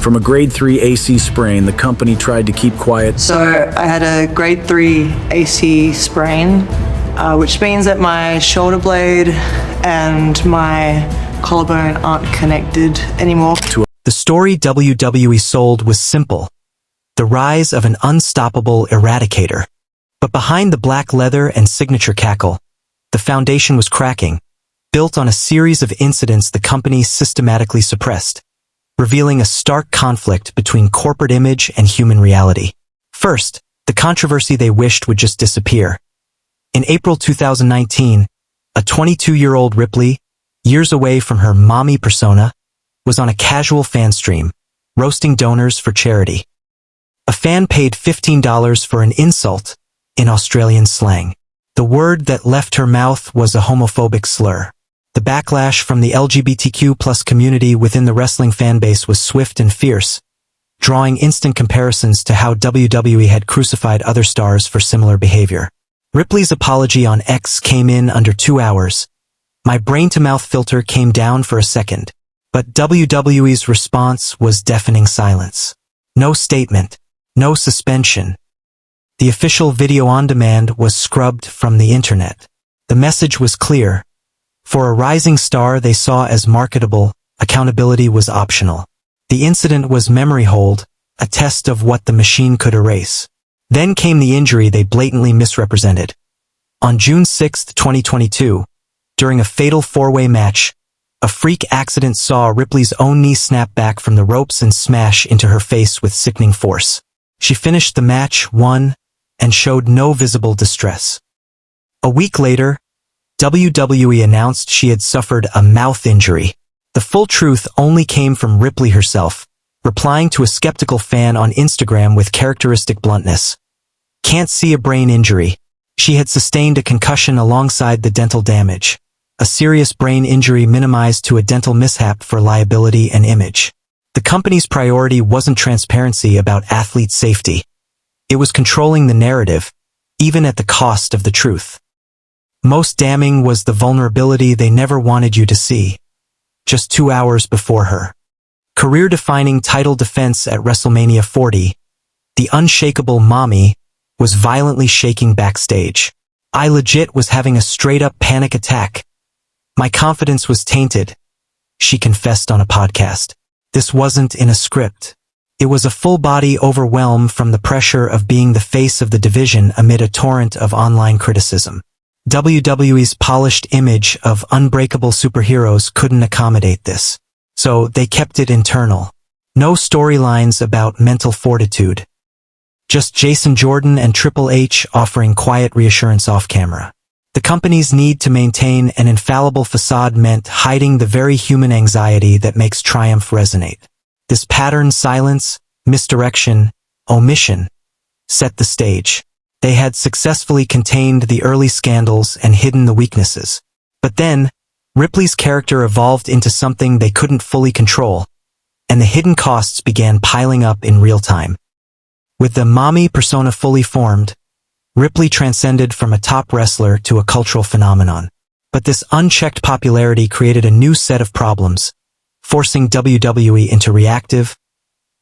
From a grade 3 AC sprain, the company tried to keep quiet. So I had a grade 3 AC sprain, which means that my shoulder blade and my collarbone aren't connected anymore. The story WWE sold was simple: the rise of an unstoppable Eradicator. But behind the black leather and signature cackle, the foundation was cracking, built on a series of incidents the company systematically suppressed, revealing a stark conflict between corporate image and human reality. First, the controversy they wished would just disappear. In April 2019, a 22-year-old Ripley, years away from her mommy persona, was on a casual fan stream, roasting donors for charity. A fan paid $15 for an insult, in Australian slang. The word that left her mouth was a homophobic slur. The backlash from the LGBTQ+ community within the wrestling fanbase was swift and fierce, drawing instant comparisons to how WWE had crucified other stars for similar behavior. Ripley's apology on X came in under 2 hours. My brain-to-mouth filter came down for a second, but WWE's response was deafening silence. No statement, no suspension. The official video on demand was scrubbed from the internet. The message was clear. For a rising star they saw as marketable, accountability was optional. The incident was memory hold, a test of what the machine could erase. Then came the injury they blatantly misrepresented. On June 6, 2022, during a fatal four-way match, a freak accident saw Ripley's own knee snap back from the ropes and smash into her face with sickening force. She finished the match, won, and showed no visible distress. A week later, WWE announced she had suffered a mouth injury. The full truth only came from Ripley herself, replying to a skeptical fan on Instagram with characteristic bluntness. Can't see a brain injury. She had sustained a concussion alongside the dental damage. A serious brain injury minimized to a dental mishap for liability and image. The company's priority wasn't transparency about athlete safety. It was controlling the narrative, even at the cost of the truth. Most damning was the vulnerability they never wanted you to see. Just 2 hours before her career-defining title defense at WrestleMania 40, the unshakable mommy was violently shaking backstage. I legit was having a straight-up panic attack. My confidence was tainted, she confessed on a podcast. This wasn't in a script. It was a full-body overwhelm from the pressure of being the face of the division amid a torrent of online criticism. WWE's polished image of unbreakable superheroes couldn't accommodate this, so they kept it internal. No storylines about mental fortitude. Just Jason Jordan and Triple H offering quiet reassurance off-camera. The company's need to maintain an infallible facade meant hiding the very human anxiety that makes triumph resonate. This patterned silence, misdirection, omission set the stage. They had successfully contained the early scandals and hidden the weaknesses. But then, Ripley's character evolved into something they couldn't fully control, and the hidden costs began piling up in real time. With the mommy persona fully formed, Ripley transcended from a top wrestler to a cultural phenomenon. But this unchecked popularity created a new set of problems, forcing WWE into reactive,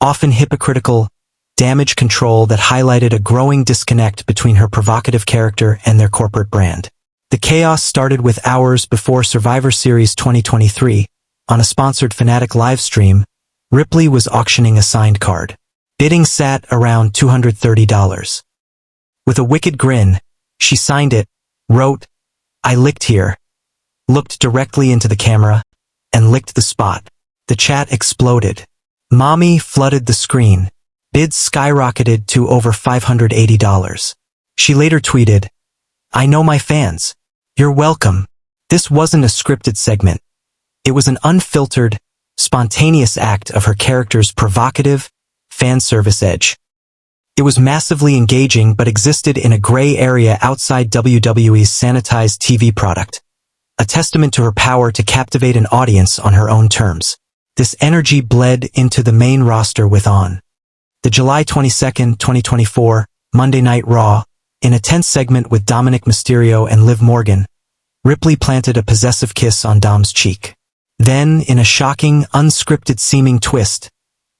often hypocritical, damage control that highlighted a growing disconnect between her provocative character and their corporate brand. The chaos started with hours before Survivor Series 2023. On a sponsored Fanatic livestream, Ripley was auctioning a signed card. Bidding sat around $230. With a wicked grin, she signed it, wrote, "I licked here," looked directly into the camera, and licked the spot. The chat exploded. Mommy flooded the screen. Bids skyrocketed to over $580. She later tweeted, "I know my fans. You're welcome." This wasn't a scripted segment. It was an unfiltered, spontaneous act of her character's provocative, fan service edge. It was massively engaging but existed in a gray area outside WWE's sanitized TV product, a testament to her power to captivate an audience on her own terms. This energy bled into the main roster with On. The July 22, 2024, Monday Night Raw, in a tense segment with Dominic Mysterio and Liv Morgan, Ripley planted a possessive kiss on Dom's cheek. Then, in a shocking, unscripted-seeming twist,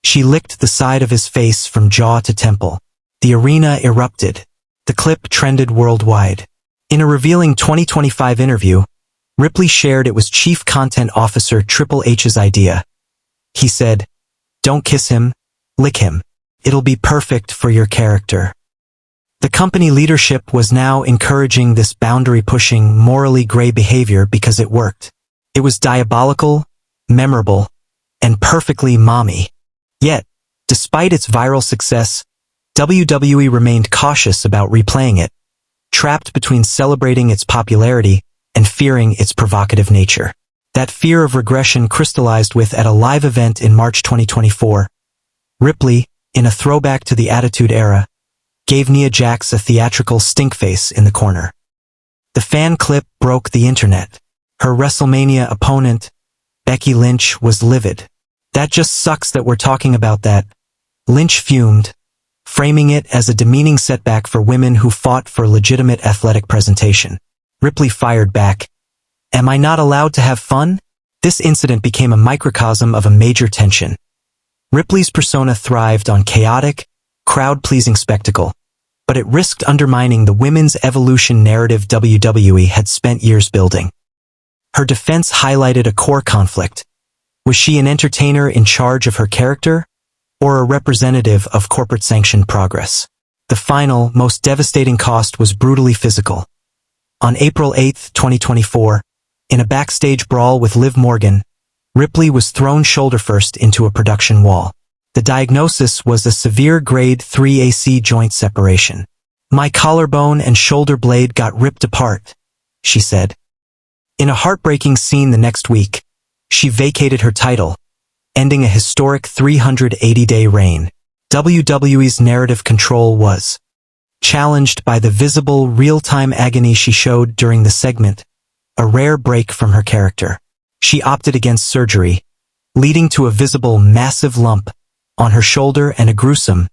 She licked the side of his face from jaw to temple. The arena erupted. The clip trended worldwide. In a revealing 2025 interview, Ripley shared it was Chief Content Officer Triple H's idea. He said, "Don't kiss him, lick him. It'll be perfect for your character." The company leadership was now encouraging this boundary-pushing, morally gray behavior because it worked. It was diabolical, memorable, and perfectly mommy. Yet, despite its viral success, WWE remained cautious about replaying it, trapped between celebrating its popularity and fearing its provocative nature. That fear of regression crystallized at a live event in March 2024. Ripley, in a throwback to the Attitude Era, gave Nia Jax a theatrical stink face in the corner. The fan clip broke the internet. Her WrestleMania opponent, Becky Lynch, was livid. "That just sucks that we're talking about that," Lynch fumed, framing it as a demeaning setback for women who fought for legitimate athletic presentation. Ripley fired back, "Am I not allowed to have fun?" This incident became a microcosm of a major tension. Ripley's persona thrived on chaotic, crowd-pleasing spectacle, but it risked undermining the women's evolution narrative WWE had spent years building. Her defense highlighted a core conflict. Was she an entertainer in charge of her character, or a representative of corporate-sanctioned progress? The final, most devastating cost was brutally physical. On April 8, 2024, in a backstage brawl with Liv Morgan, Ripley was thrown shoulder-first into a production wall. The diagnosis was a severe grade 3 AC joint separation. "My collarbone and shoulder blade got ripped apart," she said. In a heartbreaking scene the next week, she vacated her title, ending a historic 380-day reign. WWE's narrative control was challenged by the visible, real-time agony she showed during the segment, a rare break from her character. She opted against surgery, leading to a visible, massive lump on her shoulder and a gruesome,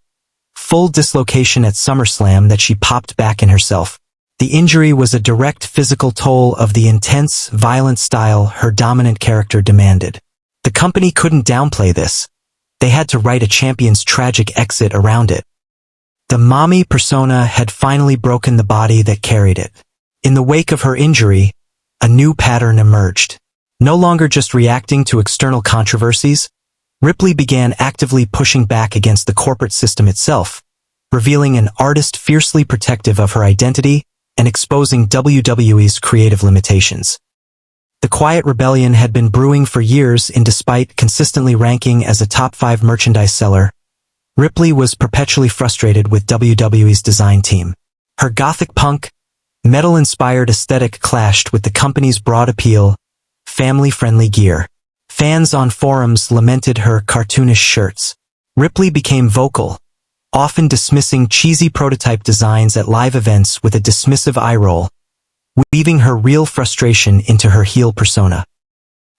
full dislocation at SummerSlam that she popped back in herself. The injury was a direct physical toll of the intense, violent style her dominant character demanded. The company couldn't downplay this. They had to write a champion's tragic exit around it. The mommy persona had finally broken the body that carried it. In the wake of her injury, a new pattern emerged. No longer just reacting to external controversies, Ripley began actively pushing back against the corporate system itself, revealing an artist fiercely protective of her identity and exposing WWE's creative limitations. The quiet rebellion had been brewing for years, and despite consistently ranking as a top 5 merchandise seller, Ripley was perpetually frustrated with WWE's design team. Her gothic punk, metal-inspired aesthetic clashed with the company's broad appeal, family-friendly gear. Fans on forums lamented her cartoonish shirts. Ripley became vocal, often dismissing cheesy prototype designs at live events with a dismissive eye roll, weaving her real frustration into her heel persona.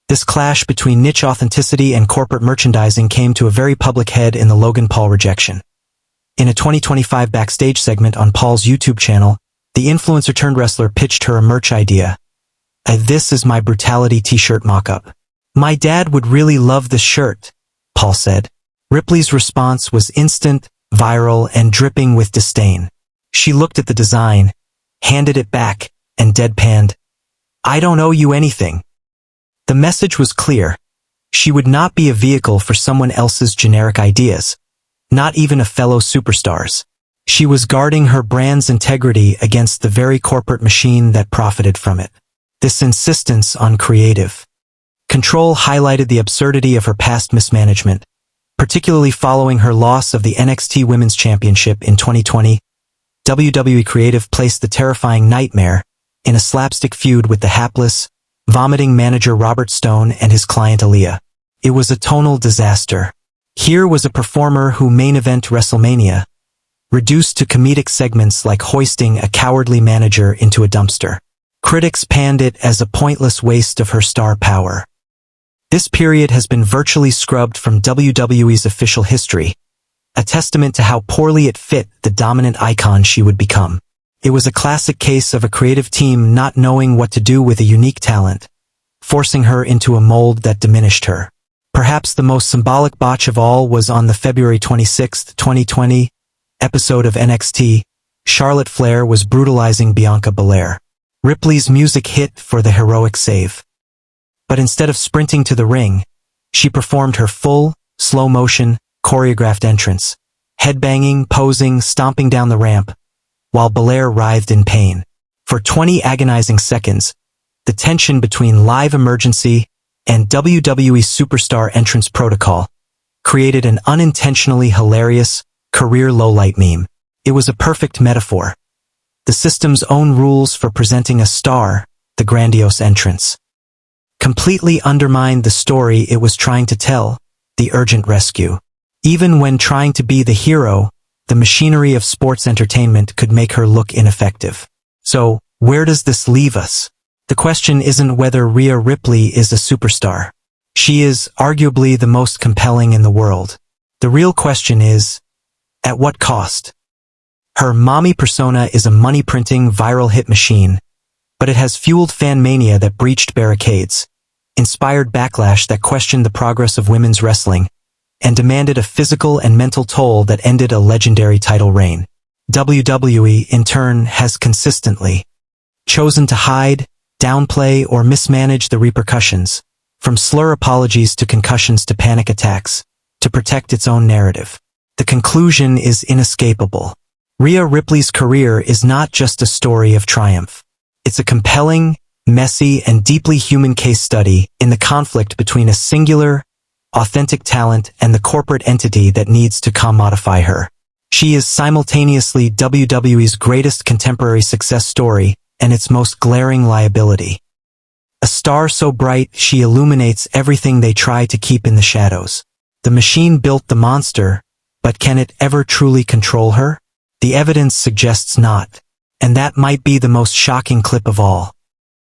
This clash between niche authenticity and corporate merchandising came to a very public head in the Logan Paul rejection. In a 2025 backstage segment on Paul's YouTube channel, the influencer-turned-wrestler pitched her a merch idea. "This is my brutality t-shirt mock-up. My dad would really love this shirt," Paul said. Ripley's response was instant, viral, and dripping with disdain. She looked at the design, handed it back, and deadpanned, "I don't owe you anything." The message was clear. She would not be a vehicle for someone else's generic ideas, not even a fellow superstar's. She was guarding her brand's integrity against the very corporate machine that profited from it. This insistence on creative control highlighted the absurdity of her past mismanagement, particularly following her loss of the NXT Women's Championship in 2020. WWE Creative placed the terrifying Nightmare in a slapstick feud with the hapless, vomiting manager Robert Stone and his client Aaliyah. It was a tonal disaster. Here was a performer who main event WrestleMania, reduced to comedic segments like hoisting a cowardly manager into a dumpster. Critics panned it as a pointless waste of her star power. This period has been virtually scrubbed from WWE's official history, a testament to how poorly it fit the dominant icon she would become. It was a classic case of a creative team not knowing what to do with a unique talent, forcing her into a mold that diminished her. Perhaps the most symbolic botch of all was on the February 26, 2020 episode of NXT. Charlotte Flair was brutalizing Bianca Belair. Ripley's music hit for the heroic save. But instead of sprinting to the ring, she performed her full, slow-motion, choreographed entrance, headbanging, posing, stomping down the ramp, while Belair writhed in pain. For 20 agonizing seconds, the tension between live emergency and WWE superstar entrance protocol created an unintentionally hilarious, career lowlight meme. It was a perfect metaphor. The system's own rules for presenting a star, the grandiose entrance, completely undermined the story it was trying to tell, the urgent rescue. Even when trying to be the hero, the machinery of sports entertainment could make her look ineffective. So, where does this leave us? The question isn't whether Rhea Ripley is a superstar. She is arguably the most compelling in the world. The real question is, at what cost? Her mommy persona is a money-printing viral hit machine, but it has fueled fan mania that breached barricades, inspired backlash that questioned the progress of women's wrestling, and demanded a physical and mental toll that ended a legendary title reign. WWE, in turn, has consistently chosen to hide, downplay, or mismanage the repercussions, from slur apologies to concussions to panic attacks, to protect its own narrative. The conclusion is inescapable. Rhea Ripley's career is not just a story of triumph. It's a compelling, messy, and deeply human case study in the conflict between a singular, authentic talent and the corporate entity that needs to commodify her. She is simultaneously WWE's greatest contemporary success story and its most glaring liability. A star so bright she illuminates everything they try to keep in the shadows. The machine built the monster, but can it ever truly control her? The evidence suggests not. And that might be the most shocking clip of all.